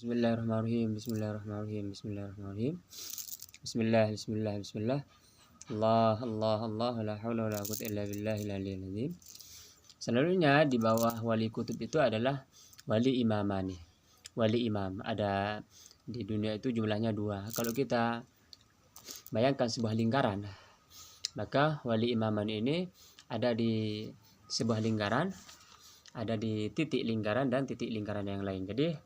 Bismillahirrahmanirrahim. Bismillahirrahmanirrahim. Bismillahirrahmanirrahim. Bismillah. Allah, Allah, Allah, la haula wala quwwata illa billahil aliyyil azim. Selanjutnya di bawah wali kutub itu adalah wali imamani. Wali imam ada di dunia itu jumlahnya 2. Kalau kita bayangkan sebuah lingkaran, maka wali imaman ini ada di sebuah lingkaran, ada di titik lingkaran dan titik lingkaran yang lain. Jadi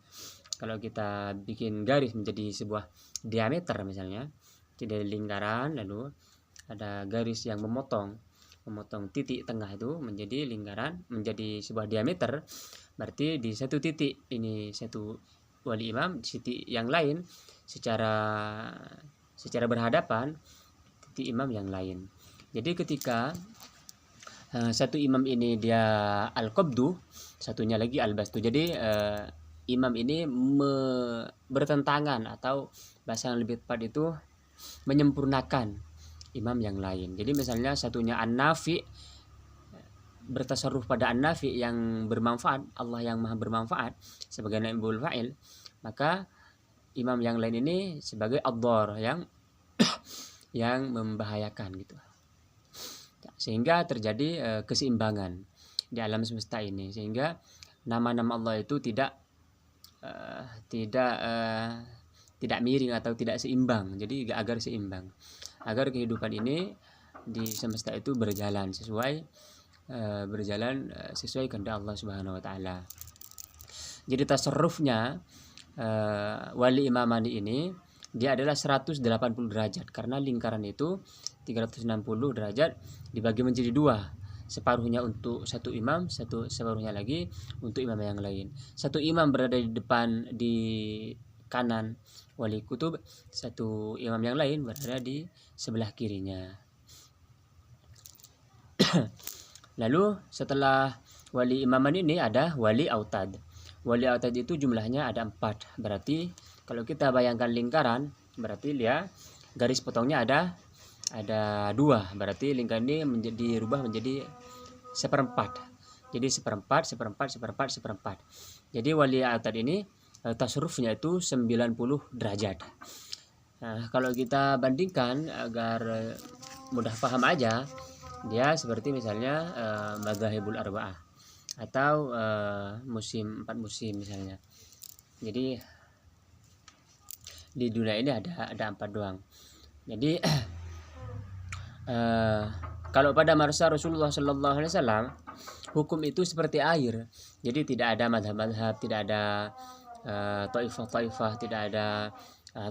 kalau kita bikin garis menjadi sebuah diameter misalnya, jadi lingkaran, lalu ada garis yang memotong titik tengah itu menjadi lingkaran, menjadi sebuah diameter, berarti di satu titik ini satu wali imam, di titik yang lain secara berhadapan titik imam yang lain. Jadi ketika satu imam ini dia al-qabdu, satunya lagi al-bastu. Jadi imam ini bertentangan, atau bahasa yang lebih tepat itu menyempurnakan imam yang lain. Jadi misalnya satunya an-nafi, bertasarruf pada an-nafi yang bermanfaat, Allah yang maha bermanfaat sebagai naibul fa'il, maka imam yang lain ini sebagai ad-dhar yang membahayakan gitu. Sehingga terjadi keseimbangan di alam semesta ini, sehingga nama-nama Allah itu tidak miring atau tidak seimbang. Jadi agar seimbang, agar kehidupan ini di semesta itu berjalan sesuai kehendak Allah Subhanahu wa taala. Jadi tasarrufnya wali imamani ini dia adalah 180 derajat, karena lingkaran itu 360 derajat dibagi menjadi 2. Separuhnya untuk satu imam, separuhnya lagi untuk imam yang lain. Satu imam berada di depan, di kanan wali kutub, satu imam yang lain berada di sebelah kirinya. Lalu setelah wali imaman ini ada wali autad. Wali autad itu jumlahnya ada 4. Berarti kalau kita bayangkan lingkaran, berarti dia garis potongnya ada 2. Berarti lingkaran ini dirubah menjadi seperempat. Jadi seperempat. Jadi wali autad ini tasarrufnya itu 90 derajat. Nah, kalau kita bandingkan agar mudah paham aja, dia seperti misalnya madzhabul arba'ah atau 4 musim misalnya. Jadi di dunia ini ada 4 doang. Jadi kalau pada masa Rasulullah Sallallahu Alaihi Wasallam, hukum itu seperti air. Jadi tidak ada madhab-madhab, tidak ada taifah-taifah, tidak ada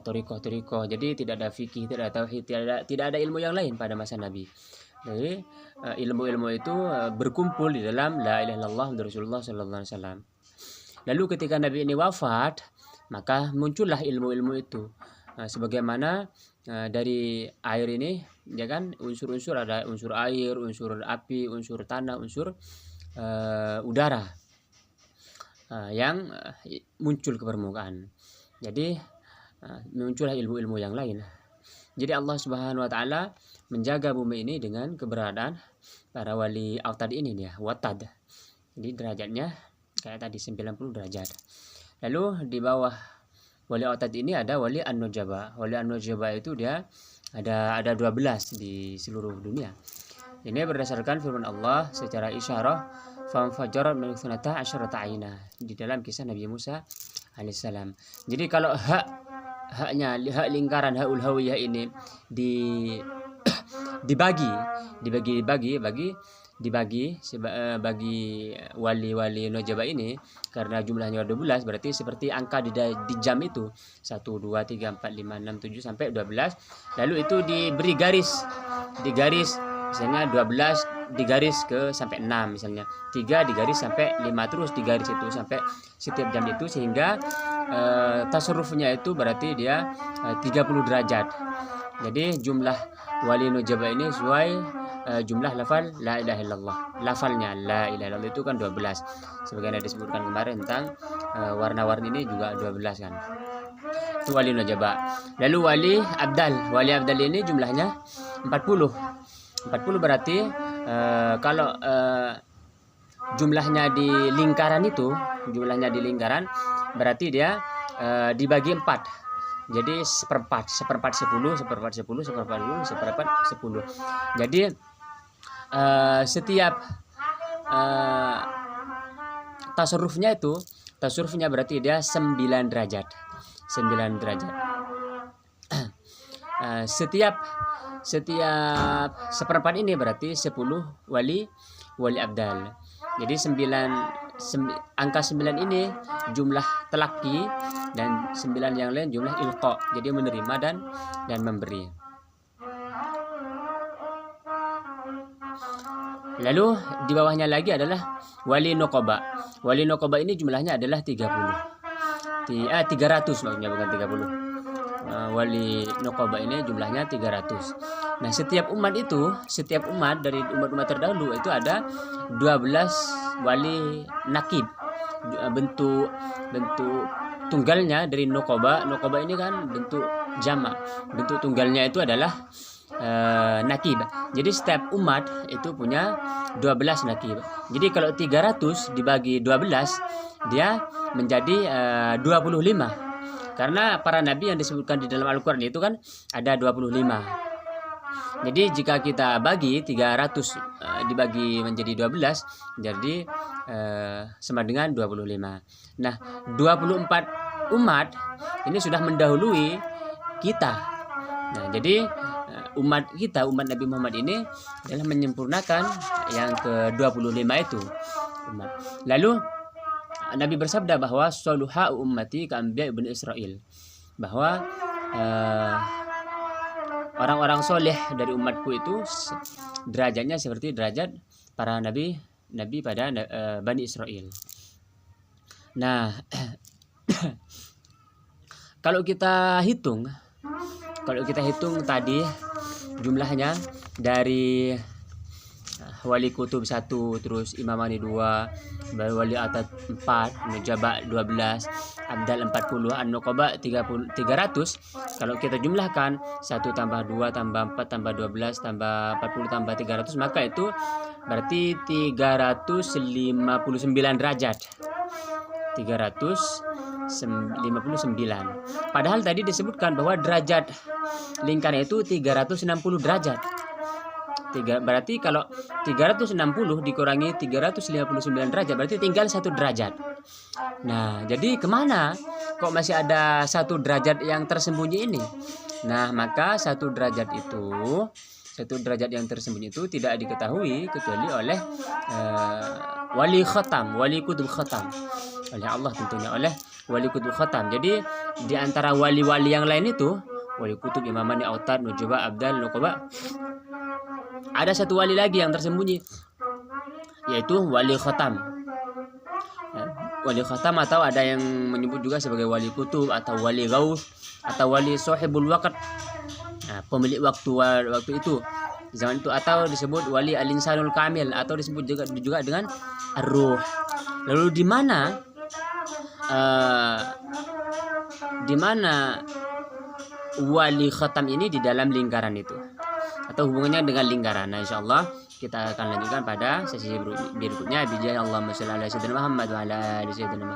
thariqah. Jadi tidak ada fikih, tidak ada tauhid, tidak ada ilmu yang lain pada masa Nabi. Jadi ilmu-ilmu itu berkumpul di dalam la ilaha illallah Rasulullah Sallallahu Alaihi Wasallam. Lalu ketika Nabi ini wafat, maka muncullah ilmu-ilmu itu. Sebagaimana dari air ini, ya kan, unsur-unsur, ada unsur air, unsur api, unsur tanah, unsur udara yang muncul ke permukaan. Jadi muncullah ilmu-ilmu yang lain. Jadi Allah Subhanahu wa taala menjaga bumi ini dengan keberadaan para wali autad ini ya, watad. Jadi derajatnya kayak tadi 90 derajat. Lalu di bawah wali autad ini ada wali an-nujaba. Wali an-nujaba itu dia ada 12 di seluruh dunia. Ini berdasarkan firman Allah secara isyarah, famfajarat min thnata asyarata aina, di dalam kisah Nabi Musa alaihissalam. Jadi kalau hak lingkaran haul hawiyah ini dibagi bagi wali nujaba ini, karena jumlahnya 12, berarti seperti angka di jam itu 1 2 3 4 5 6 7 sampai 12. Lalu itu diberi garis misalnya 12 digaris ke sampai 6, misalnya 3 digaris sampai 5, terus digaris itu sampai setiap jam itu, sehingga tasarrufnya itu berarti dia 30 derajat. Jadi jumlah wali nujaba ini sesuai jumlah lafal la ilaha illallah. Lafalnya la ilaha illallah itu kan 12. Sebagaimana disebutkan kemarin tentang warna-warni ini juga 12 kan. Itu wali nujaba. Lalu wali abdal ini jumlahnya 40 berarti kalau jumlahnya di lingkaran berarti dia dibagi 4. Jadi seperempat 10, seperempat 10, seperempat 10, seperempat 10. Jadi setiap tasarrufnya berarti dia 9 derajat. 9 derajat. Setiap seperempat ini berarti 10 wali abdal. Jadi angka 9 ini jumlah telaki, dan 9 yang lain jumlah ilqa. Jadi menerima dan memberi. Lalu di bawahnya lagi adalah wali nuqaba. Wali nuqaba ini jumlahnya adalah 300 maksudnya, bukan 30. Wali nuqaba ini jumlahnya 300. Nah, setiap umat dari umat-umat terdahulu itu ada 12 wali nakib. Bentuk tunggalnya dari nuqaba ini kan bentuk jamak. Bentuk tunggalnya itu adalah nakib. Jadi setiap umat itu punya 12 nakib. Jadi kalau 300 dibagi 12, dia menjadi 25. Karena para nabi yang disebutkan di dalam Al-Quran itu kan ada 25. Jadi jika kita bagi 300 dibagi menjadi 12, jadi sama dengan 25. Nah, 24 umat ini sudah mendahului kita. Nah, jadi umat Nabi Muhammad ini adalah menyempurnakan yang ke-25 itu umat. Lalu Nabi bersabda bahwa soluha ummati ka'anbiya ibn Israel, bahwa orang-orang soleh dari umatku itu derajatnya seperti derajat para nabi pada Bani Israel. Nah, kalau kita hitung tadi jumlahnya dari wali kutub 1, terus imamani 2, baru wali atat 4, nujaba 12, abdal 40, an-nuqaba 300. Kalau kita jumlahkan 1 tambah 2 tambah 4 tambah 12 tambah 40 tambah 300, maka itu berarti 359 derajat. 359. Padahal tadi disebutkan bahwa derajat lingkaran itu 360 derajat. Berarti kalau 360 dikurangi 359 derajat berarti tinggal 1 derajat. Nah, jadi kemana kok masih ada 1 derajat yang tersembunyi ini? Nah, maka 1 derajat yang tersembunyi itu tidak diketahui kecuali oleh wali kutub khatam, oleh Allah tentunya, oleh wali kutub khatam. Jadi di antara wali-wali yang lain itu, wali kutub, imamani, autad, nujaba, abdal, nuqaba, ada 1 wali lagi yang tersembunyi, yaitu wali khatam. Wali khatam, atau ada yang menyebut juga sebagai wali kutub atau wali ghaus atau wali sahibul waqt, pemilik waktu itu, zaman itu, atau disebut wali al-insanul kamil, atau disebut juga dengan ar-ruh. Lalu di mana wali khatam ini di dalam lingkaran itu, atau hubungannya dengan lingkaran? Nah, insyaallah kita akan lanjutkan pada sesi berikutnya. Bijaya Allahumma shalli ala sayyidina Muhammad wa ala ali sayyidina Muhammad.